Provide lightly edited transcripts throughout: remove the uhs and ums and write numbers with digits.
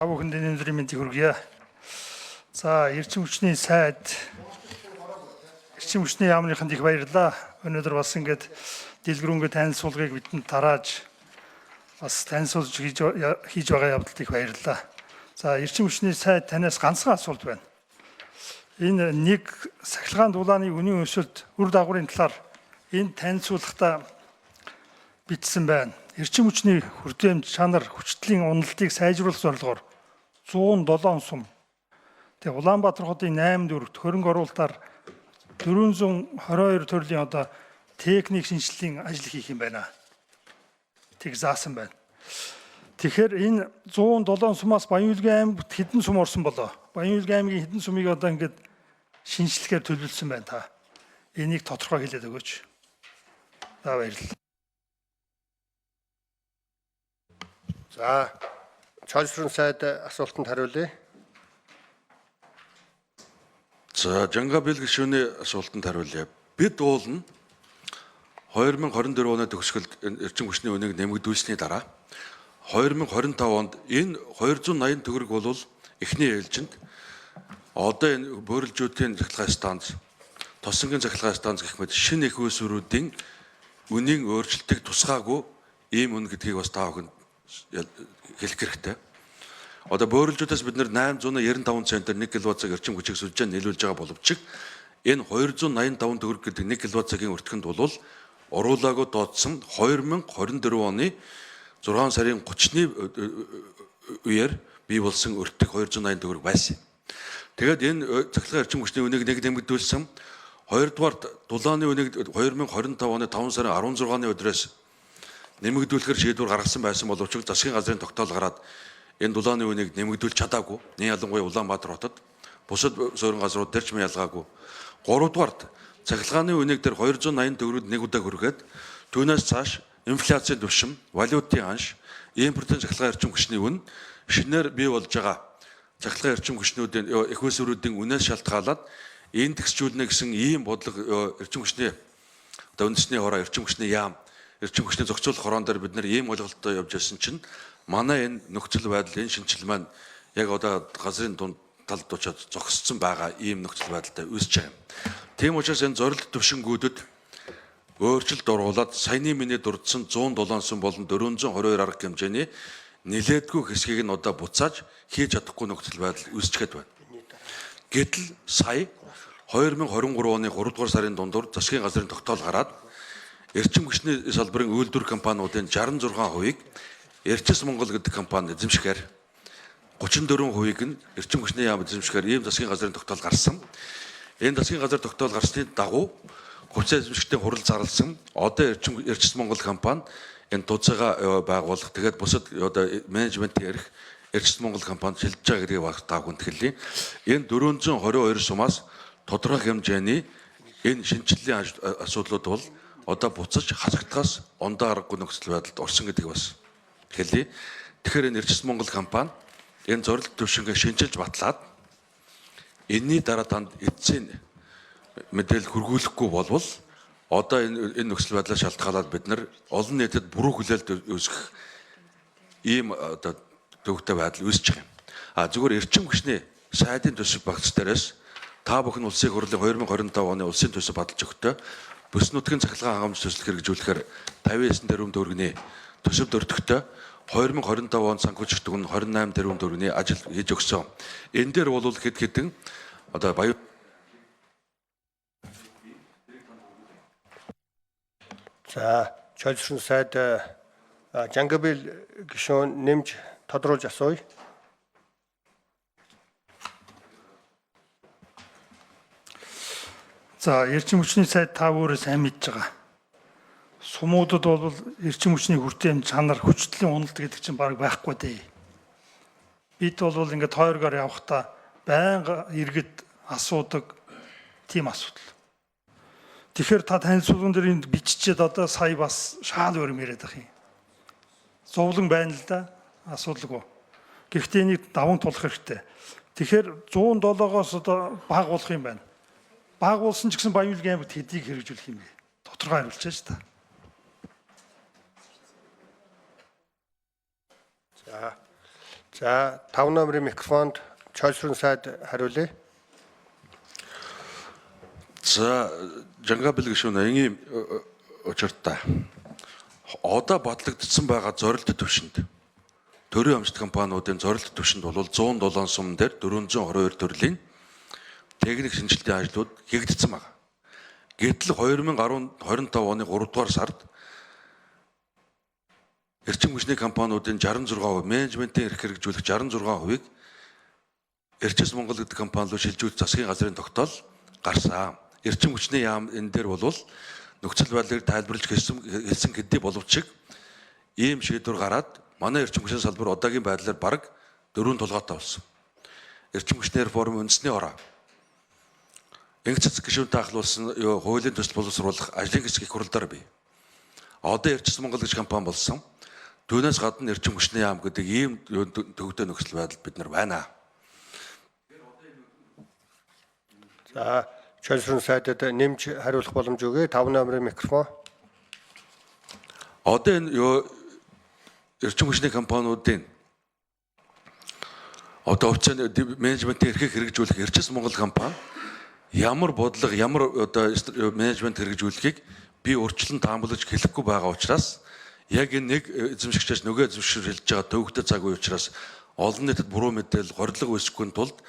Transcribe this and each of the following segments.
Бүхэнд өнөөдрийн мэндийг хүргье. За, эрчим хүчний сайд эрчим хүчний яамныханд их баярлалаа. Өнөөдөр бас ингээд дэлгэрэнгүй танилцуулгыг бидэнд тарааж бас танилцуулж хийж байгаа явдалд их баярлалаа. За, эрчим хүчний сайд танаас ганцхан асуулт байна. Энэ нэг сахилгаан дулааны үнийн өсөлт үр дагаврын талаар энэ танилцуулгахдаа бичсэн байна. Эрчим хүчний хүртээмж чанар хүчтлийн уналтыг сайжруулах зорилгоор 107 сум. Тэгээ Улаанбаатар хотын 8 дүүрэгт хөрөнгө оруулалтаар 422 төрлийн техник шинжилгээний ажил хийх юм байна. Тэг заасан байна. Тэгэхээр энэ 107 сумаас Баян-Улгийн аймагт хэдэн сум орсон болоо? Баян-Улгийн аймгийн хэдэн сумыг ингээд шинжилгээхээр төлөвлөсөн байна та. Энийг тодорхой хэлээд өгөөч. За баярлалаа. За, чөлсрөн сайд асуултанд хариулъя. За, Жангабил гишүүний асуултанд хариулъя. Бид уулна 2024 оны төгсгөлд эрчим хүчний үнийг нэмэгдүүлсэний дараа 2025 онд энэ 280 төгрөг бол эхний ээлжинд одоо энэ бөөрөлжүүдийн захилгаан станц, тосонгийн захилгаан станц гэх мэт шинэ их үйлсвэрүүдийн үнийн өөрчлөлтийг тусгаагүй ийм үн гэдгийг бас та бүхэнд хэлэх хэрэгтэй. Одоо бөөрөлжүүдээс бид нэр 895 центээр 1 кВц эрчим хүчийг сүлжээ нийлүүлж байгаа боловч энэ 285 төгрөг гэдэг 1 кВц-ийн өртгөнд бол оруулаагүй дооцсон 2024 оны 6 сарын 30-ны үеэр бий болсон өртөг 280 төгрөг байсан. Тэгээд энэ захилгаан эрчим хүчний үнийг нэг нэмэгдүүлсэн. Хоёрдугаар дулааны үнийг 2025 оны 5 сарын 16-ны өдрөөс нэмэгдүүлэхээр шийдвэр гаргасан байсан боловч засгийн газрын тогтоол гараад энэ дулааны үнийг нэмэгдүүлж чадаагүй. Нэг ялангуяа Улаанбаатар хотод бусад суурин газрууд дээр ч ялгаагүй. Гуравдугаарт цахилгааны үнийг дээр 280 төгрөгөд нэг удаа хүргээд түүнээс цааш инфляцийн түвшин, валютын анш, импортын цахилгаан эрчим хүчний үн шинээр бий болж байгаа цахилгаан эрчим хүчнүүдийн их үйлсвэрүүдийн үнээс шалтгаалаад индексжүүлнэ гэсэн ийм бодлого эрчим хүчний үндэсний хороо эрчим хүчний яам эрчим хүчний зохицуулах хорон дээр бид нэр ийм ойлголттой явж байсан чинь манай энэ нөхцөл байдал энэ шинжил маань яг газрын дунд талд очоод зогссон байгаа ийм нөхцөл байдалтай үүсэж байгаа юм. Тийм учраас энэ зорилт төвшингүүдэд өөрчлөлт оруулаад саяны миний дурдсан 107 сум болон 422 арга хэмжээний нилээдгүй хэсгийг нь буцааж хийж чадахгүй нөхцөл байдал үүсчихэд байна. Гэтэл сая 2023 оны 3 дугаар сарын дундуур засгийн газрын тогтоол гараад эрчим хүчний салбарын үйлдвэр компаниудын 66%-ийг Эрчис Монгол гэдэг компани эзэмшихээр 34%-ийг нь эрчим хүчний яам эзэмшихээр ийм засгийн газрын тогтоол гарсан. Энэ засгийн газар тогтоол гарсны дагуу хувьцаа эзэмшигчдийн хурал зарласан одоо Эрчис Монгол компани энэ тооцоогоо байгуулах тэгээд бусад менежментийн эрх Эрчис Монгол компанид шилжиж байгаа гэдгийг баг та бүхэнд хэлье. Энэ 422 сумаас тодорхой хэмжээний энэ шинжилгээний асуудлууд бол буцаж хасагдахаас ондоо аргагүй нөхцөл байдалд орсон гэдгийг бас хэлье. Тэгэхээр энэ Эрчис Монгол компани энэ зорилт төвшингээ шинжилж батлаад энэний дараа танд эцсийн мэдээлэл хүргүүлэхгүй болвол энэ нөхцөл байдлаас шалтгаалаад бид нар олон нийтэд буруу хүлээлт үүсгэх ийм төвөгтэй байдал үүсэж байгаа юм. Зүгээр эрчим хүчний сайдын төсөв багц дээрээс та бүхэн улсын хурлын 2025 оны улсын төсөв баталж өгтөө бүс нутгийн цахилгаан хангамж төслийг хэрэгжүүлэхээр 59 тэрбум төгрөгийн төсөв дөртөгтэй 2025 онд санхүүжих дүн 28 тэрбум төгрөгийн ажил хийж өгсөн. Энэ дээр бол хэд хэдэн баян За, чөлсрөн сайд Жангабил гишүүн нэмж тодруулж асууя. За, эрчим хүчний сайд та өөрөө сайн мэдж байгаа. Сумуудад бол эрчим хүчний хүртээмж чанар хүчтлийн уналт гэдэг чинь баг байхгүй дээ. Бид бол ингээд тойргоор явахдаа байнга иргэд асуудаг тийм асуудал. Тэгэхээр та танилцуулган дээр энд биччихэд сая бас шаал өрөм яриад ах юм. Зовлон байна л да, асуудалгүй. Гэхдээ энийг даван тулах хэрэгтэй. Тэгэхээр 107-оос бага болох юм байна. Бага болсон ч гэсэн Баян-Улгийн аймагт хэдийг хэрэгжүүлэх юм бэ? Тодорхой хариулж та. За 5 номерын микрофонд чойсрын сайд хариулъя. За Жангабил гишүүн аягийн учиртай. Одоо бодлогдсон байгаа зорилт төвшөнд төрийн амжилт компаниудын зорилт төвшөнд бол 107 сум дээр 422 төрлийн техник шинжилтийн ажлууд хийгдсэн байна. Гэтэл 2025 оны 3 дугаар сард эрчим хүчний компаниудын 66%, менежментийн эрх хэрэгжүүлэх 66%-ийг Эрчим Монгол гэдэг компани руу шилжүүлэх засгийн газрын тогтоол гарсан. Эрчим хүчний яам энэ дээр бол нөхцөл байдлыг тайлбарлаж хэлсэн хэдий боловч ийм шийдвэр гараад манай эрчим хүчний салбар одоогийн байдлаар бараг 4 тулгаатай болсон. Эрчим хүчний реформ үндэсний ороо. Инх цэцэг гишүүнтэй ахлуулсан хуулийн төсөл боловсруулах ажлын хэсэг их хурлаар бий. Одоо Эрчим Монгол гэж компани болсон. Түүнээс гадна эрчим хүчний яам гэдэг ийм төвөгтэй нөхцөл байдал бид нар байна. За чойсрын сайдад нэмж хариулах боломж өгье. 5 номерын микрофон. Одоо энэ эрчим хүчний компаниудын одоо хувьцааны менежментийн эрхийг хэрэгжүүлэх Эрчим Монгол компани ямар бодлого, ямар одоо менежмент хэрэгжүүлэхийг би урьдчилан таамаглаж хэлэхгүй байгаа учраас яг энэ нэг эзэмшигчээс нөгөө эзэмшигчээр хэлж байгаа төвөгтэй цаг үе учраас олон нийтэд буруу мэдээлэл, хордлого үүсэхгүй тулд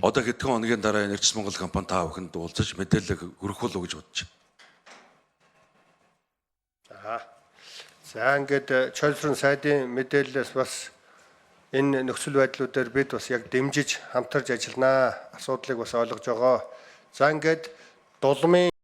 одоо хэдхэн хоногийн дараа энэ Эрчим Монгол компани та бүхэнд уулзаж мэдээлэл өргөх болов гэж бодож байна. За ингээд чойсрын сайдын мэдээллээс бас энэ нөхцөл байдлуудаар бид бас яг дэмжиж хамтарч ажилланаа. Асуудлыг бас ойлгож байгаа. За ингээд дулмын